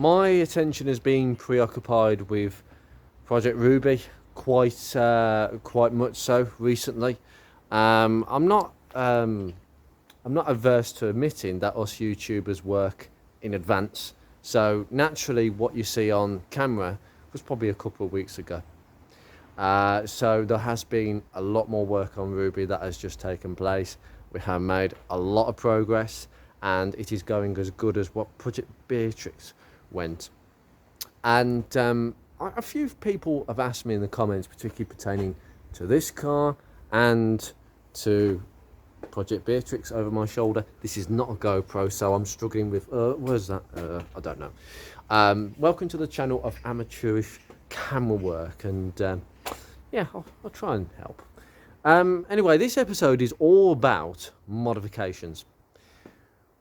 My attention has been preoccupied with Project Ruby quite much so recently. I'm not averse to admitting that us YouTubers work in advance. So naturally, what you see on camera was probably a couple of weeks ago. So there has been a lot more work on Ruby that has just taken place. We have made a lot of progress, and it is going as good as what Project Beatrix went. And a few people have asked me in the comments, particularly pertaining to this car and to Project Beatrix over my shoulder. This is not a GoPro, so I'm struggling with, where's that? I don't know. Welcome to the channel of amateurish camera work, and yeah, I'll try and help. Anyway, this episode is all about modifications.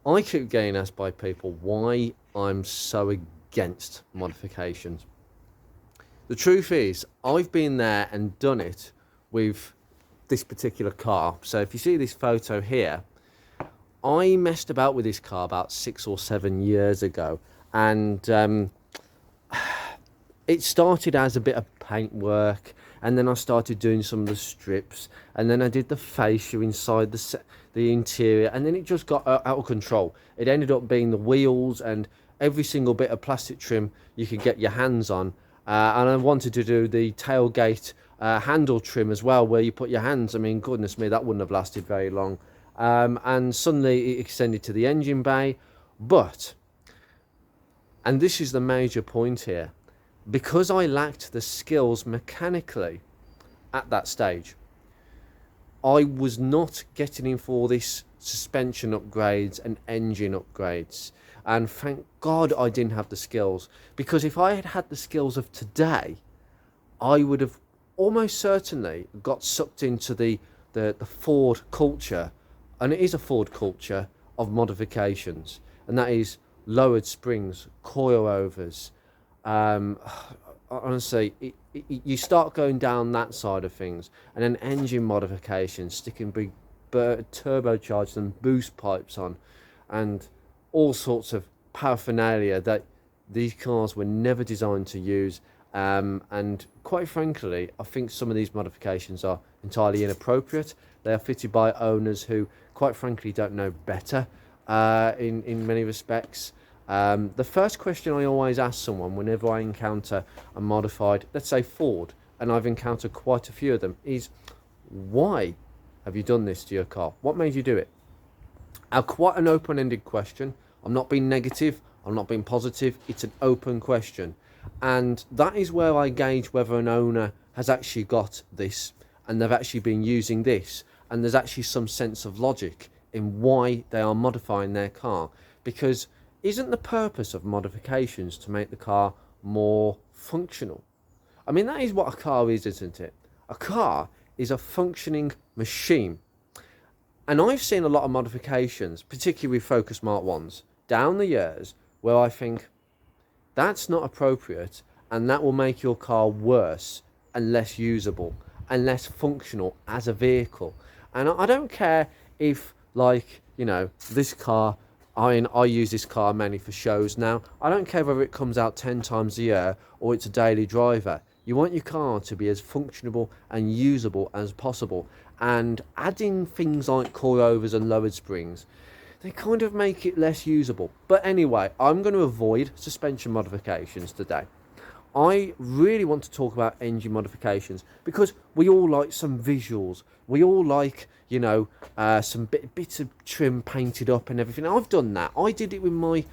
I keep getting asked by people why I'm so against modifications. The truth is, I've been there and done it with this particular car. So if you see this photo here, I messed about with this car about 6 or 7 years ago, and it started as a bit of paint work, and then I started doing some of the strips, and then I did the fascia inside the interior, and then it just got out of control. It ended up being the wheels and every single bit of plastic trim you could get your hands on, and I wanted to do the tailgate handle trim as well, where you put your hands. I mean, goodness me, that wouldn't have lasted very long. And suddenly it extended to the engine bay. But, and this is the major point here, because I lacked the skills mechanically at that stage, I was not getting in for this suspension upgrades and engine upgrades. And thank God I didn't have the skills, because if I had had the skills of today, I would have almost certainly got sucked into the Ford culture, and it is a Ford culture of modifications, and that is lowered springs, coilovers. Honestly, you start going down that side of things, and then engine modifications, sticking big turbocharged and boost pipes on, and all sorts of paraphernalia that these cars were never designed to use. And quite frankly, I think some of these modifications are entirely inappropriate. They are fitted by owners who, quite frankly, don't know better in many respects. The first question I always ask someone whenever I encounter a modified, let's say Ford, and I've encountered quite a few of them, is why have you done this to your car? What made you do it? Quite an open-ended question. I'm not being negative, I'm not being positive, it's an open question. And that is where I gauge whether an owner has actually got this, and they've actually been using this, and there's actually some sense of logic in why they are modifying their car. Because isn't the purpose of modifications to make the car more functional? I mean, that is what a car is, isn't it? A car is a functioning machine. And I've seen a lot of modifications, particularly with Focus Mark 1s, down the years, where I think that's not appropriate, and that will make your car worse and less usable and less functional as a vehicle. And I don't care if, like, you know, this car, I use this car mainly for shows now. I don't care whether it comes out 10 times a year or it's a daily driver. You want your car to be as functionable and usable as possible. And adding things like coilovers and lowered springs, they kind of make it less usable. But anyway, I'm going to avoid suspension modifications today. I really want to talk about engine modifications, because we all like some visuals. We all like, you know, some bits of trim painted up and everything. I've done that. I did it with my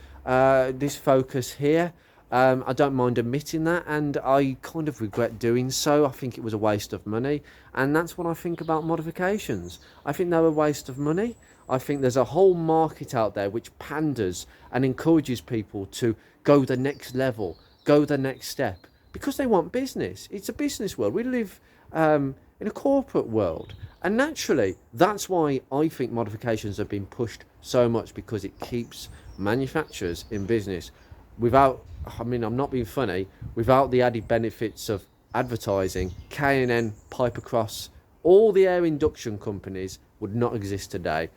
this Focus here. I don't mind admitting that, and I kind of regret doing so. I think it was a waste of money, and that's what I think about modifications. I think they're a waste of money. I think there's a whole market out there which panders and encourages people to go the next level, go the next step, because they want business. It's a business world. We live in a corporate world, and naturally that's why I think modifications have been pushed so much, because it keeps manufacturers in business without, I mean, I'm not being funny, without the added benefits of advertising. K&N, Pipercross, all the air induction companies would not exist today.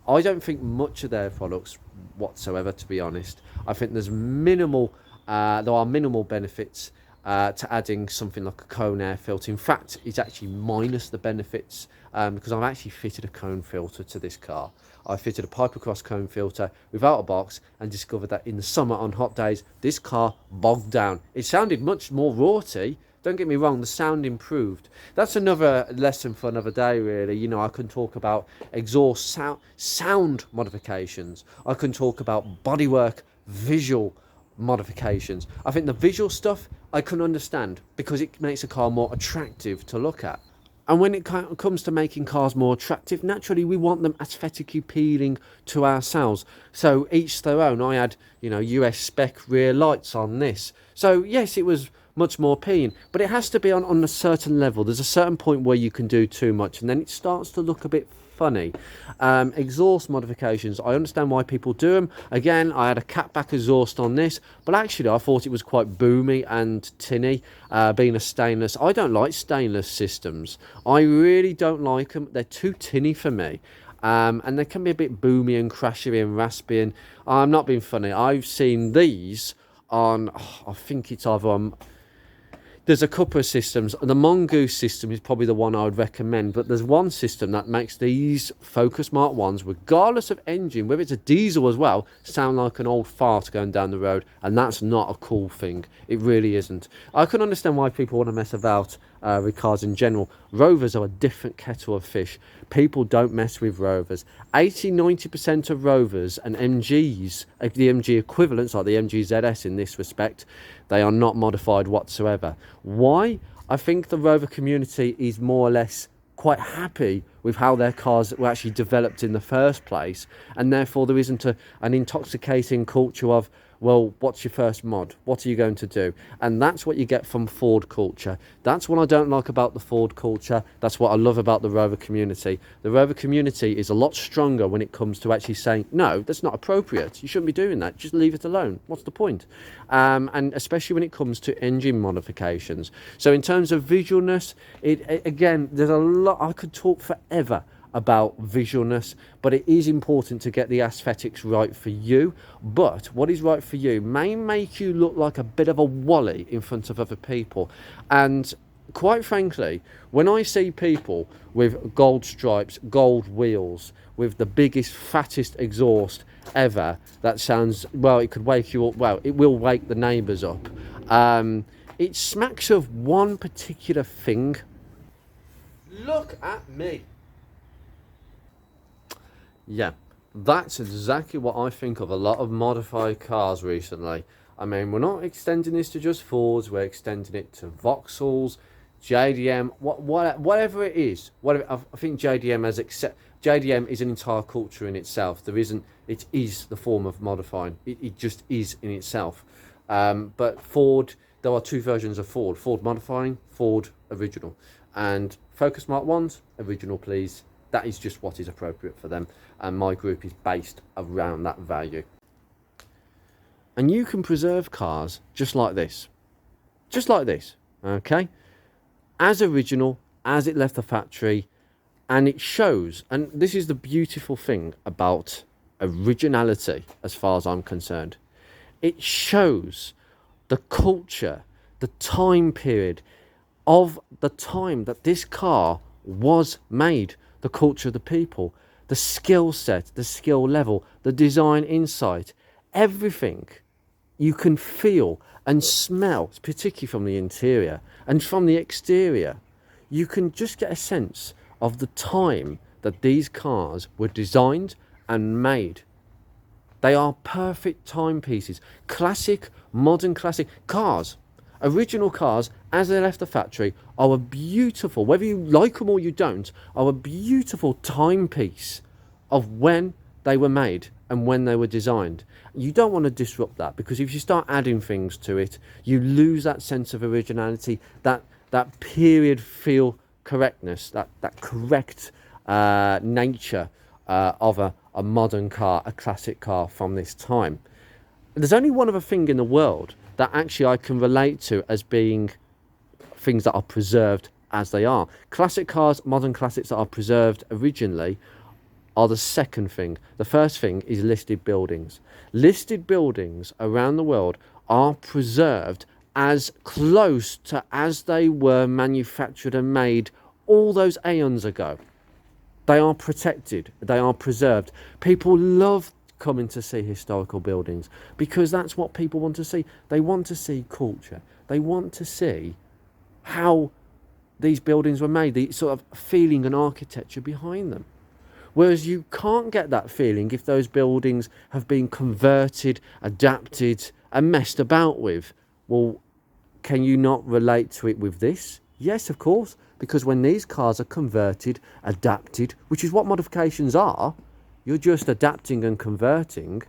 I don't think much of their products whatsoever, to be honest. I think there's minimal There are minimal benefits to adding something like a cone air filter. In fact, it's actually minus the benefits, because I've actually fitted a cone filter to this car. I fitted a Piper Cross cone filter without a box and discovered that in the summer on hot days, this car bogged down. It sounded much more raughty. Don't get me wrong, the sound improved. That's another lesson for another day, really. You know, I can talk about exhaust sound modifications. I can talk about bodywork, visual modifications. I think the visual stuff I can understand because it makes a car more attractive to look at. And when it comes to making cars more attractive, naturally we want them aesthetically appealing to ourselves. So each their own. I had, you know, US spec rear lights on this. So yes, it was much more appealing, but it has to be on a certain level. There's a certain point where you can do too much and then it starts to look a bit funny. Exhaust modifications, I understand why people do them. Again, I had a catback exhaust on this, but actually I thought it was quite boomy and tinny, being a stainless. I don't like stainless systems. I really don't like them. They're too tinny for me. And they can be a bit boomy and crashy and raspy, and I'm not being funny. I've seen these on, I think it's either on, there's a couple of systems. The Mongoose system is probably the one I would recommend, but there's one system that makes these Focus Mark 1s, regardless of engine, whether it's a diesel as well, sound like an old fart going down the road, and that's not a cool thing. It really isn't. I can understand why people want to mess about with cars in general. Rovers are a different kettle of fish. People don't mess with Rovers. 80-90% of Rovers and MGs, the MG equivalents, like the MG ZS in this respect, they are not modified whatsoever. Why? I think the Rover community is more or less quite happy with how their cars were actually developed in the first place, and therefore there isn't an intoxicating culture of, well, what's your first mod? What are you going to do? And that's what you get from Ford culture. That's what I don't like about the Ford culture. That's what I love about the Rover community. The Rover community is a lot stronger when it comes to actually saying, no, that's not appropriate. You shouldn't be doing that. Just leave it alone. What's the point? And especially when it comes to engine modifications. So in terms of visualness, again, there's a lot. I could talk forever about visualness, but it is important to get the aesthetics right for you. But what is right for you may make you look like a bit of a wally in front of other people. And quite frankly, when I see people with gold stripes, gold wheels, with the biggest, fattest exhaust ever, that sounds, well, it could wake you up. Well, it will wake the neighbours up. It smacks of one particular thing. Look at me. Yeah, that's exactly what I think of a lot of modified cars recently. I mean, we're not extending this to just Fords, we're extending it to Vauxhalls, JDM, whatever it is. I think JDM JDM is an entire culture in itself. It is the form of modifying. It just is in itself. But Ford, there are two versions of Ford. Ford modifying, Ford original. And Focus Mark 1s, original please. That is just what is appropriate for them, and my group is based around that value. And you can preserve cars just like this, okay, as original as it left the factory, and it shows. And this is the beautiful thing about originality as far as I'm concerned. It shows the culture, the time period of the time that this car was made, the culture of the people, the skill set, the skill level, the design insight, everything you can feel and smell, particularly from the interior and from the exterior. You can just get a sense of the time that these cars were designed and made. They are perfect timepieces. Classic, modern classic cars. Original cars, as they left the factory, are a beautiful, whether you like them or you don't, are a beautiful timepiece of when they were made and when they were designed. You don't want to disrupt that, because if you start adding things to it, you lose that sense of originality, that period feel correctness, that correct nature of a modern car, a classic car from this time. There's only one other thing in the world that actually I can relate to as being things that are preserved as they are. Classic cars, modern classics that are preserved originally, are the second thing. The first thing is listed buildings. Listed buildings around the world are preserved as close to as they were manufactured and made all those aeons ago. They are protected, they are preserved. People love coming to see historical buildings because that's what people want to see. They want to see culture. They want to see how these buildings were made, the sort of feeling and architecture behind them. Whereas you can't get that feeling if those buildings have been converted, adapted, and messed about with. Well, can you not relate to it with this? Yes, of course, because when these cars are converted, adapted, which is what modifications are, you're just adapting and converting,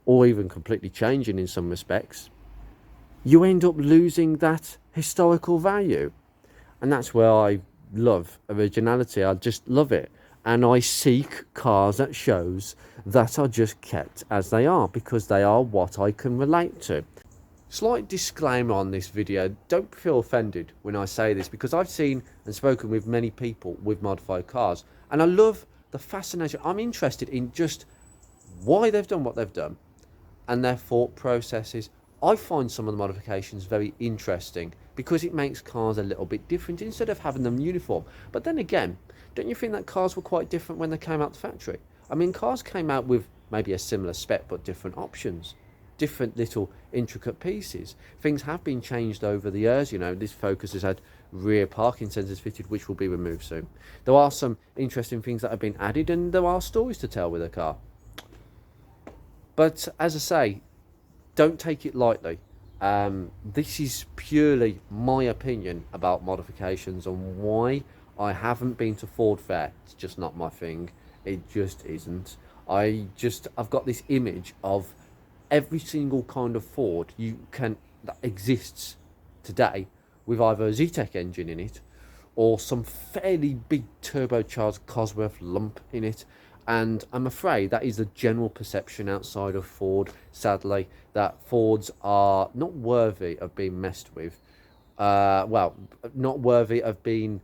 or even completely changing in some respects, you end up losing that historical value. And that's where I love originality. I just love it. And I seek cars at shows that are just kept as they are, because they are what I can relate to. Slight disclaimer on this video, don't feel offended when I say this, because I've seen and spoken with many people with modified cars, and I love the fascination. I'm interested in just why they've done what they've done and their thought processes. I find some of the modifications very interesting because it makes cars a little bit different instead of having them uniform. But then again, don't you think that cars were quite different when they came out the factory? I mean, cars came out with maybe a similar spec but different options, different little intricate pieces. Things have been changed over the years. You know, this Focus has had rear parking sensors fitted, which will be removed soon. There are some interesting things that have been added, and there are stories to tell with a car. But as I say, don't take it lightly. This is purely my opinion about modifications and why I haven't been to Ford Fair. It's just not my thing. It just isn't. I've got this image of every single kind of Ford that exists today with either a Z-Tech engine in it or some fairly big turbocharged Cosworth lump in it. And I'm afraid that is the general perception outside of Ford, sadly, that Fords are not worthy of being messed with. Well, not worthy of being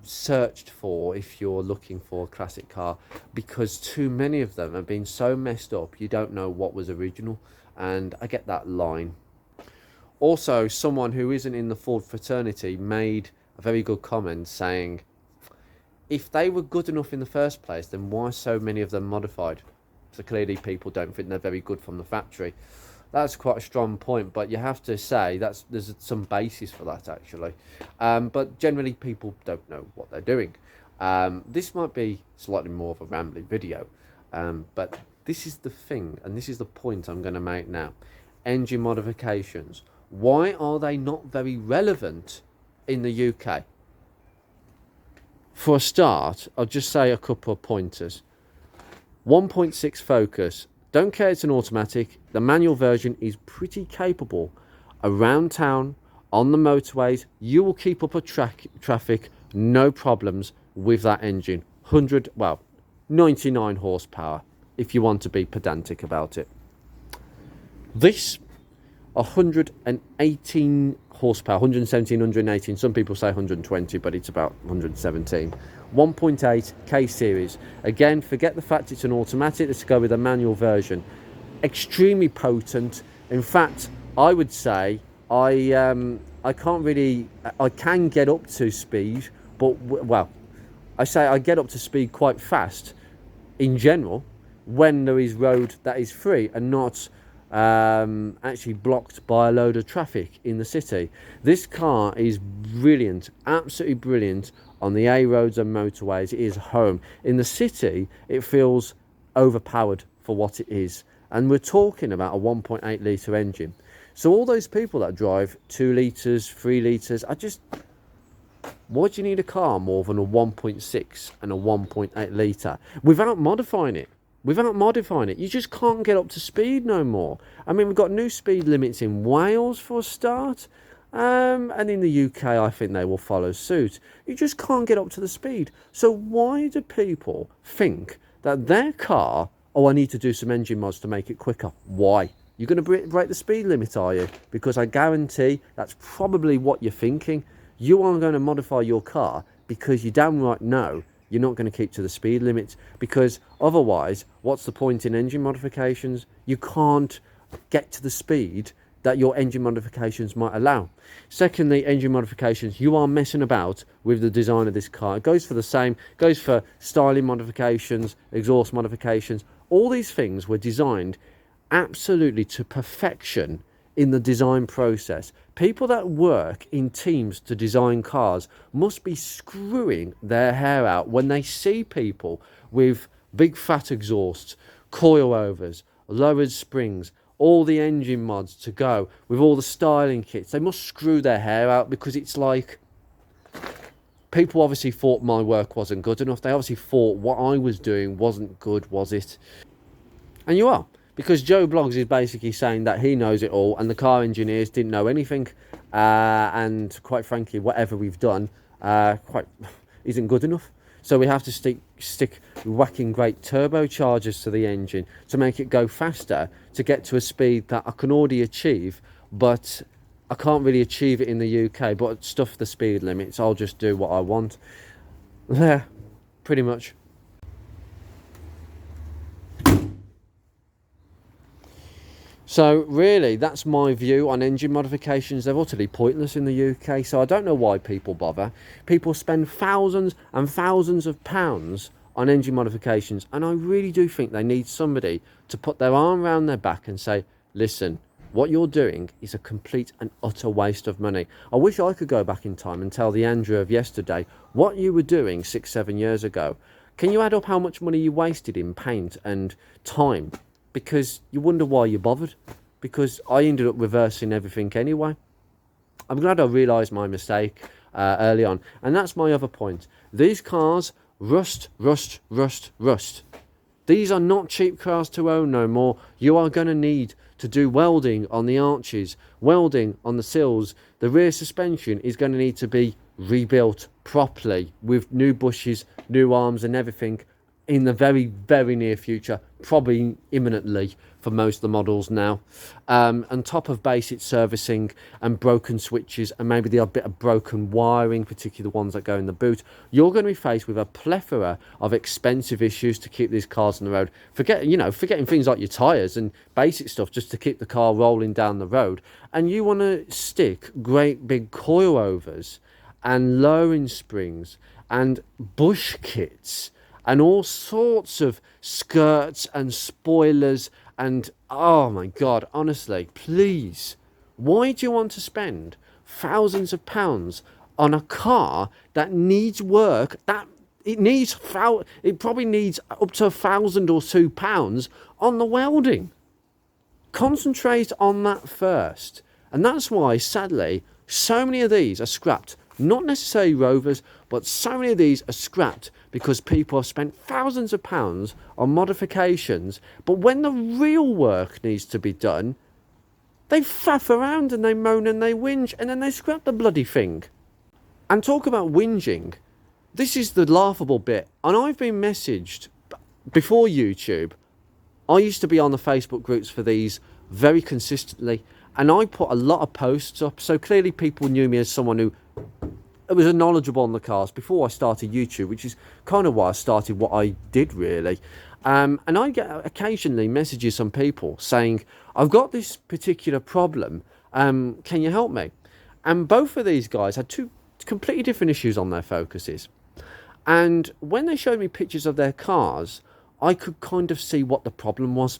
searched for if you're looking for a classic car, because too many of them have been so messed up you don't know what was original. And I get that line. Also, someone who isn't in the Ford fraternity made a very good comment saying, if they were good enough in the first place, then why so many of them modified? So clearly people don't think they're very good from the factory. That's quite a strong point, but you have to say there's some basis for that, actually. But generally people don't know what they're doing. This might be slightly more of a rambling video, but this is the thing, and this is the point I'm going to make now. Engine modifications. Why are they not very relevant in the UK? For a start, I'll just say a couple of pointers. 1.6 Focus. Don't care it's an automatic. The manual version is pretty capable. Around town, on the motorways, you will keep up a traffic, no problems with that engine. 99 horsepower, if you want to be pedantic about it. This 118 horsepower, 117, 118, some people say 120, but it's about 117. 1.8 K series. Again, forget the fact it's an automatic, let's go with a manual version. Extremely potent. In fact, I would say I can get up to speed, but well, I say I get up to speed quite fast in general when there is road that is free and not actually blocked by a load of traffic in the city. This car is brilliant, absolutely brilliant on the A roads and motorways. It is home. In the city, it feels overpowered for what it is, and we're talking about a 1.8 litre engine. So all those people that drive 2 litres, 3 litres, why do you need a car more than a 1.6 and a 1.8 litre without modifying it? You just can't get up to speed no more. I mean, we've got new speed limits in Wales for a start, and in the UK I think they will follow suit. You just can't get up to the speed. So why do people think that their car, I need to do some engine mods to make it quicker? Why? You're going to break the speed limit, are you? Because I guarantee that's probably what you're thinking. You are going to modify your car because you damn right know you're not going to keep to the speed limits, because otherwise, what's the point in engine modifications? You can't get to the speed that your engine modifications might allow. Secondly, engine modifications, you are messing about with the design of this car. It goes for the same, goes for styling modifications, exhaust modifications. All these things were designed absolutely to perfection in the design process. People that work in teams to design cars must be screwing their hair out when they see people with big fat exhausts, coilovers, lowered springs, all the engine mods to go with all the styling kits. They must screw their hair out, because it's like, people obviously thought my work wasn't good enough. They obviously thought what I was doing wasn't good, was it? And you are. Because Joe Bloggs is basically saying that he knows it all and the car engineers didn't know anything. And quite frankly, whatever we've done isn't good enough. So we have to stick whacking great turbochargers to the engine to make it go faster, to get to a speed that I can already achieve, but I can't really achieve it in the UK. But stuff the speed limits, I'll just do what I want. Yeah, pretty much. So really, that's my view on engine modifications. They're utterly pointless in the UK, so I don't know why people bother. People spend thousands and thousands of pounds on engine modifications, and I really do think they need somebody to put their arm around their back and say, listen, what you're doing is a complete and utter waste of money. I wish I could go back in time and tell the Andrew of yesterday what you were doing 6-7 years ago. Can you add up how much money you wasted in paint and time? Because you wonder why you bothered. Because I ended up reversing everything anyway. I'm glad I realised my mistake early on. And that's my other point. These cars rust. These are not cheap cars to own no more. You are going to need to do welding on the arches, welding on the sills. The rear suspension is going to need to be rebuilt properly with new bushes, new arms and everything in the very, very near future, probably imminently for most of the models now. On top of basic servicing and broken switches and maybe the odd bit of broken wiring, particularly the ones that go in the boot, you're going to be faced with a plethora of expensive issues to keep these cars on the road. Forgetting things like your tyres and basic stuff just to keep the car rolling down the road. And you want to stick great big coilovers and lowering springs and bush kits and all sorts of skirts and spoilers and, oh my God, honestly, please, why do you want to spend thousands of pounds on a car that needs work, that it probably needs up to £1,000 or £2 on the welding? Concentrate on that first. And that's why, sadly, so many of these are scrapped. Not necessarily Rovers, but so many of these are scrapped because people have spent thousands of pounds on modifications, but when the real work needs to be done, they faff around and they moan and they whinge and then they scrap the bloody thing. And talk about whinging, this is the laughable bit. And I've been messaged before YouTube. I used to be on the Facebook groups for these very consistently, and I put a lot of posts up, so clearly people knew me as someone who was knowledgeable on the cars before I started YouTube, which is kind of why I started what I did, really. And I get occasionally messages from people saying, I've got this particular problem, can you help me? And both of these guys had two completely different issues on their Focuses. And when they showed me pictures of their cars, I could kind of see what the problem was.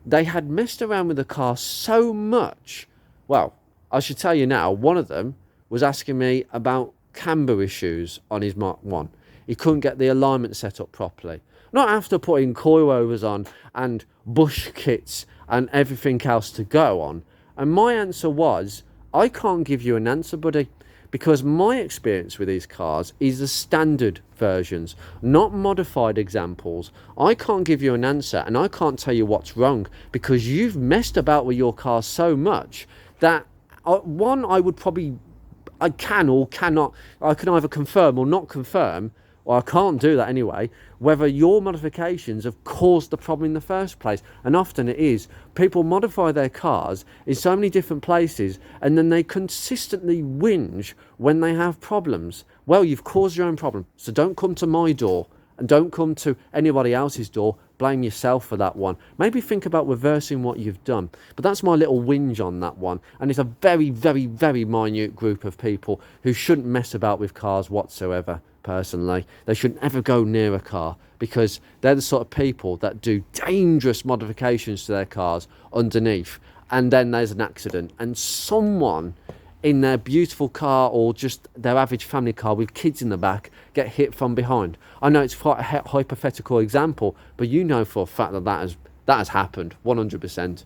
They had messed around with the car so much. Well, I should tell you now, one of them was asking me about camber issues on his Mark 1. He couldn't get the alignment set up properly. Not after putting coilovers on and bush kits and everything else to go on. And my answer was, I can't give you an answer, buddy, because my experience with these cars is the standard versions, not modified examples. I can't give you an answer and I can't tell you what's wrong because you've messed about with your car so much that, one, I can or cannot, I can either confirm or not confirm, or I can't do that anyway, whether your modifications have caused the problem in the first place. And often it is. People modify their cars in so many different places and then they consistently whinge when they have problems. Well, you've caused your own problem, so don't come to my door And don't come to anybody else's door, blame yourself for that one. Maybe think about reversing what you've done. But that's my little whinge on that one. And it's a very, very, very minute group of people who shouldn't mess about with cars whatsoever, personally. They shouldn't ever go near a car, because they're the sort of people that do dangerous modifications to their cars underneath. And then there's an accident, and someone in their beautiful car, or just their average family car with kids in the back, get hit from behind. I know it's quite a hypothetical example, but you know for a fact that that has happened 100%.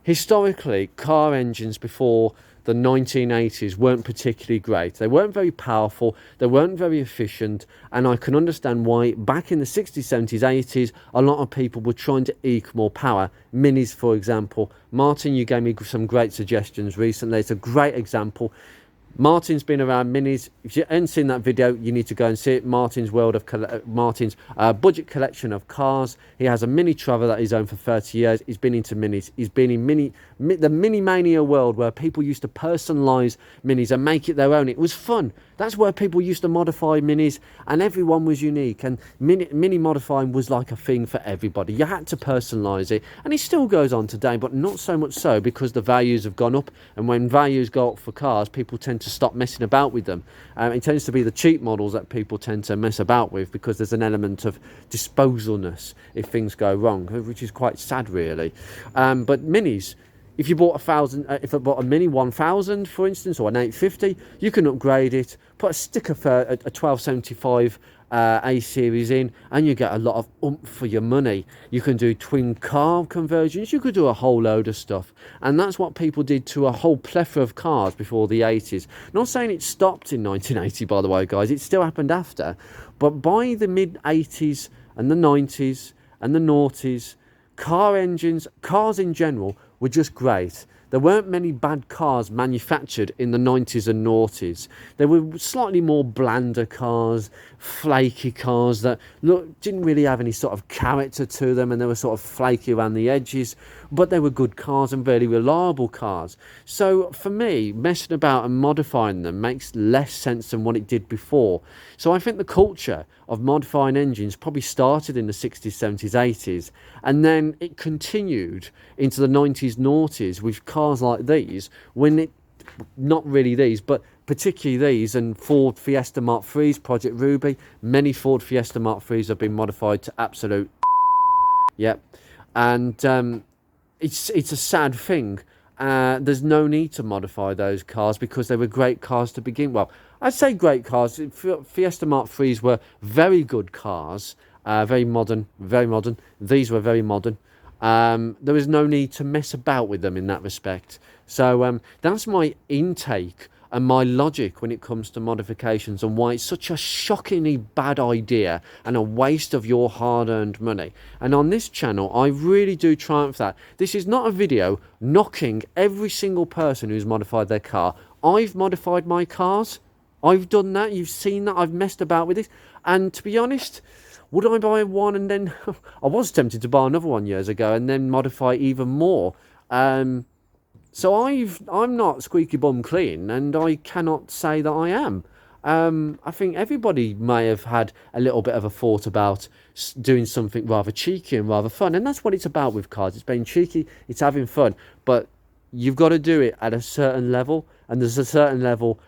Historically, car engines before the 1980s weren't particularly great. They weren't very powerful, they weren't very efficient, and I can understand why back in the 60s, 70s, 80s, a lot of people were trying to eke more power. Minis, for example. Martin, you gave me some great suggestions recently. It's a great example. Martin's been around minis. If you haven't seen that video, you need to go and see it. Martin's budget collection of cars. He has a Mini Traver that he's owned for 30 years. He's been into minis. He's been in the mini mania world, where people used to personalize minis and make it their own. It was fun. That's where people used to modify minis, and everyone was unique, and mini modifying was like a thing for everybody. You had to personalize it, and it still goes on today, but not so much so, because the values have gone up, and when values go up for cars, people tend to stop messing about with them. It tends to be the cheap models that people tend to mess about with, because there's an element of disposalness if things go wrong, which is quite sad, really. But minis, if you bought if I bought a Mini 1000, for instance, or an 850, you can upgrade it, put a sticker for a 1275 A series in, and you get a lot of oomph for your money. You can do twin carb conversions, you could do a whole load of stuff, and that's what people did to a whole plethora of cars before the 80s. Not saying it stopped in 1980, by the way, guys, it still happened after, but by the mid 80s and the 90s and the noughties, cars in general were just great. There weren't many bad cars manufactured in the 90s and noughties. There were slightly more blander cars, flaky cars that didn't really have any sort of character to them, and they were sort of flaky around the edges, but they were good cars and very reliable cars. So for me, messing about and modifying them makes less sense than what it did before. So I think the culture of modifying engines probably started in the 60s, 70s, 80s, and then it continued into the 90s, noughties with cars like these, not really these, but particularly these, and Ford Fiesta Mark III's, Project Ruby. Many Ford Fiesta Mark III's have been modified to absolute yep. And it's a sad thing. There's no need to modify those cars, because they were great cars to begin. Well, I'd say great cars. Fiesta Mark III's were very good cars, very modern, very modern. These were very modern. There was no need to mess about with them in that respect. So that's my intake and my logic when it comes to modifications, and why it's such a shockingly bad idea and a waste of your hard-earned money. And on this channel, I really do triumph that. This is not a video knocking every single person who's modified their car. I've modified my cars. I've done that. You've seen that. I've messed about with it. And to be honest, would I buy one and then... I was tempted to buy another one years ago and then modify even more. So I'm not squeaky bum clean, and I cannot say that I am. I think everybody may have had a little bit of a thought about doing something rather cheeky and rather fun, and that's what it's about with cars. It's being cheeky, it's having fun, but you've got to do it at a certain level, and there's a certain level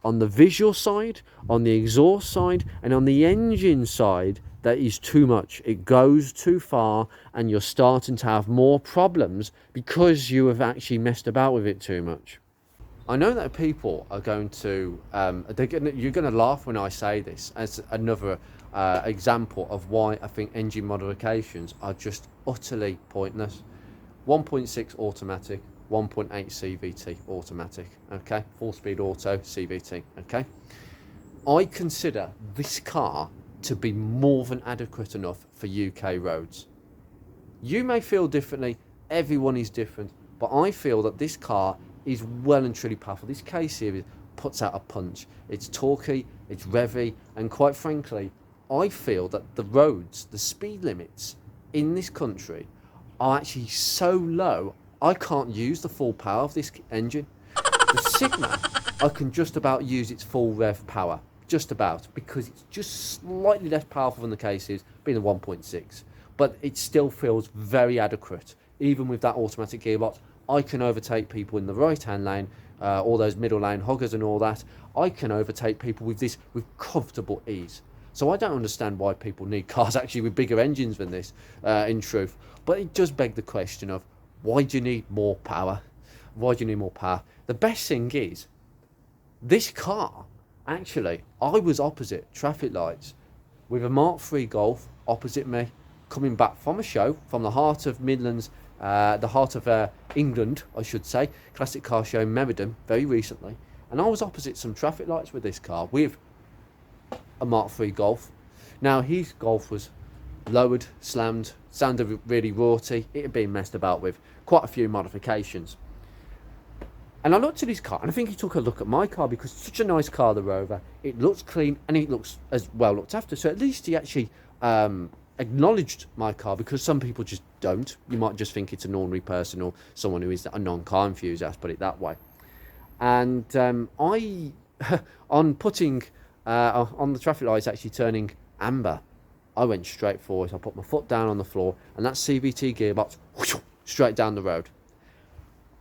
on the visual side, on the exhaust side, and on the engine side that is too much. It goes too far, and you're starting to have more problems because you have actually messed about with it too much. I know that people are going to, you're going to laugh when I say this as another example of why I think engine modifications are just utterly pointless. 1.6 automatic, 1.8 CVT automatic, okay? 4-speed auto CVT, okay? I consider this car to be more than adequate enough for UK roads. You may feel differently, everyone is different, but I feel that this car is well and truly powerful. This K series puts out a punch. It's torquey, it's revvy, and quite frankly, I feel that the roads, the speed limits in this country are actually so low, I can't use the full power of this engine. The Sigma, I can just about use its full rev power. just about, because it's just slightly less powerful than the case is, being a 1.6. But it still feels very adequate. Even with that automatic gearbox, I can overtake people in the right-hand lane, all those middle lane hoggers and all that. I can overtake people with this with comfortable ease. So I don't understand why people need cars actually with bigger engines than this, in truth. But it does beg the question of, why do you need more power? Why do you need more power? The best thing is, this car, actually, I was opposite traffic lights with a Mark III Golf opposite me, coming back from a show, from the heart of Midlands, the heart of England, I should say, Classic Car Show in Meriden, very recently. And I was opposite some traffic lights with this car, with a Mark III Golf. Now, his Golf was lowered, slammed, sounded really rorty. It had been messed about with quite a few modifications. And I looked at his car, and I think he took a look at my car, because it's such a nice car, the Rover. It looks clean, and it looks as well looked after. So at least he actually acknowledged my car, because some people just don't. You might just think it's an ordinary person or someone who is a non-car enthusiast, put it that way. And I, on putting, on the traffic lights actually turning amber, I went straight forward. I put my foot down on the floor, and that CVT gearbox, whoosh, straight down the road.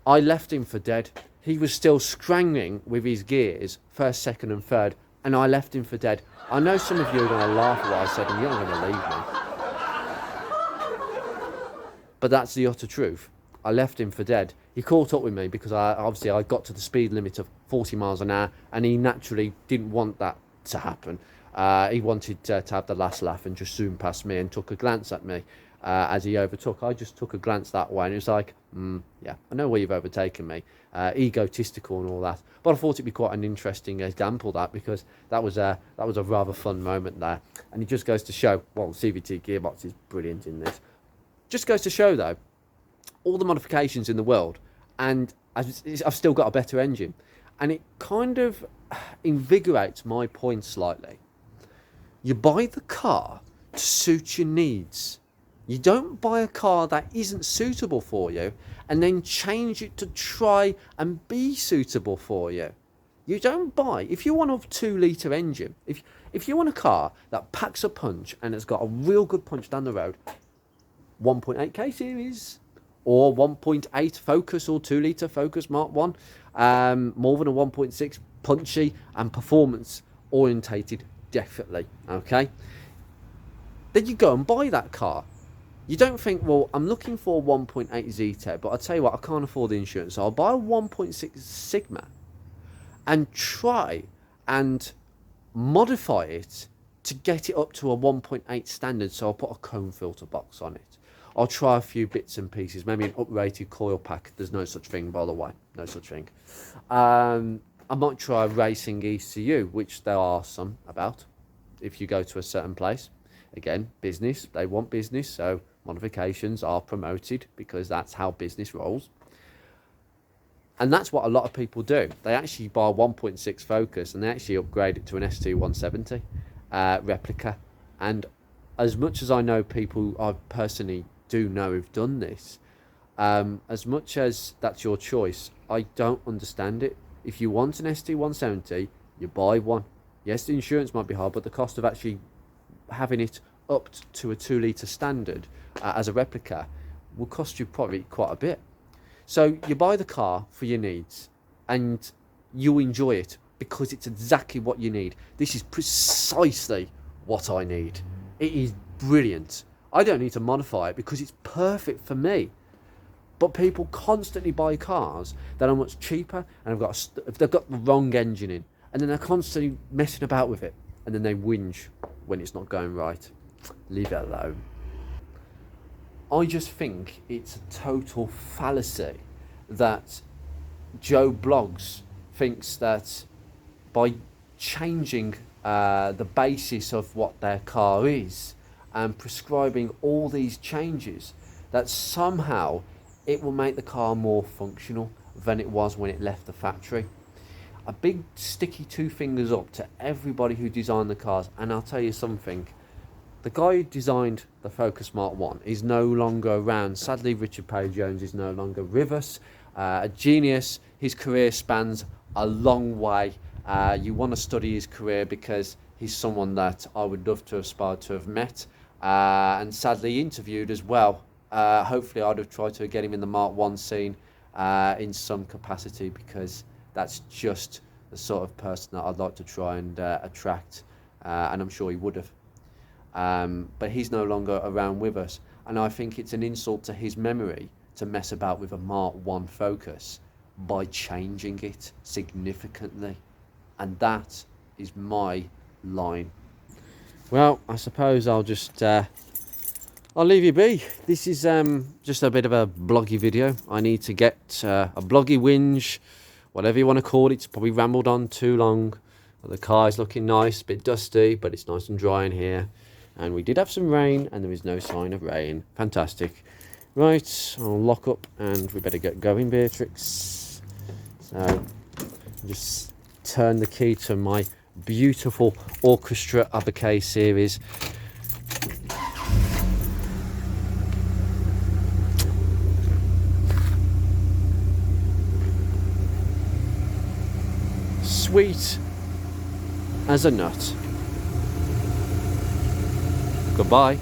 I left him for dead. He was still scrangling with his gears, first, second and third, and I left him for dead. I know some of you are going to laugh at what I said, and you're not going to leave me. But that's the utter truth. I left him for dead. He caught up with me because I got to the speed limit of 40 miles an hour, and he naturally didn't want that to happen. He wanted to have the last laugh and just zoom past me and took a glance at me as he overtook. I just took a glance that way, and it was like, yeah, I know where you've overtaken me. Egotistical and all that. But I thought it'd be quite an interesting example, that, because that was a rather fun moment there. And it just goes to show, well, CVT gearbox is brilliant in this. Just goes to show, though, all the modifications in the world, and I've still got a better engine. And it kind of invigorates my point slightly. You buy the car to suit your needs. You don't buy a car that isn't suitable for you and then change it to try and be suitable for you. You don't buy, if you want a 2-litre engine, if you want a car that packs a punch and has got a real good punch down the road, 1.8k series or 1.8 Focus or 2-litre Focus Mark 1, more than a 1.6, punchy and performance orientated, definitely, okay? Then you go and buy that car. You don't think, well, I'm looking for a 1.8 Z-Tech, but I'll tell you what, I can't afford the insurance, so I'll buy a 1.6 Sigma and try and modify it to get it up to a 1.8 standard. So I'll put a cone filter box on it. I'll try a few bits and pieces, maybe an uprated coil pack. There's no such thing, by the way, no such thing. I might try a racing ECU, which there are some about if you go to a certain place. Again, business, they want business, so modifications are promoted because that's how business rolls. And that's what a lot of people do. They actually buy a 1.6 Focus and they actually upgrade it to an ST170 replica. And as much as I know people, I personally do know who've done this, as much as that's your choice, I don't understand it. If you want an ST170, you buy one. Yes, the insurance might be hard, but the cost of actually having it up to a 2-litre standard as a replica will cost you probably quite a bit. So you buy the car for your needs and you enjoy it because it's exactly what you need. This is precisely what I need. It is brilliant. I don't need to modify it because it's perfect for me. But people constantly buy cars that are much cheaper and they've got the wrong engine in, and then they're constantly messing about with it, and then they whinge when it's not going right. Leave it alone. I just think it's a total fallacy that Joe Bloggs thinks that by changing the basis of what their car is and prescribing all these changes, that somehow it will make the car more functional than it was when it left the factory. A big sticky 2 fingers up to everybody who designed the cars. And I'll tell you something, the guy who designed the Focus Mark 1 is no longer around. Sadly, Richard Page-Jones is no longer with us. A genius. His career spans a long way You want to study his career because he's someone that I would love to aspire to have met, and sadly interviewed as well. Hopefully I'd have tried to get him in the Mark 1 scene in some capacity, because that's just the sort of person that I'd like to try and attract, and I'm sure he would have. But he's no longer around with us, and I think it's an insult to his memory to mess about with a Mark 1 Focus by changing it significantly, and that is my line. Well, I suppose I'll just I'll leave you be. This is just a bit of a bloggy video. I need to get a bloggy whinge, whatever you want to call it. It's probably rambled on too long. But the car is looking nice, a bit dusty, but it's nice and dry in here. And we did have some rain, and there is no sign of rain. Fantastic. Right, I'll lock up, and we better get going, Beatrix. So, just turn the key to my beautiful orchestra of a K series. Sweet as a nut. Goodbye.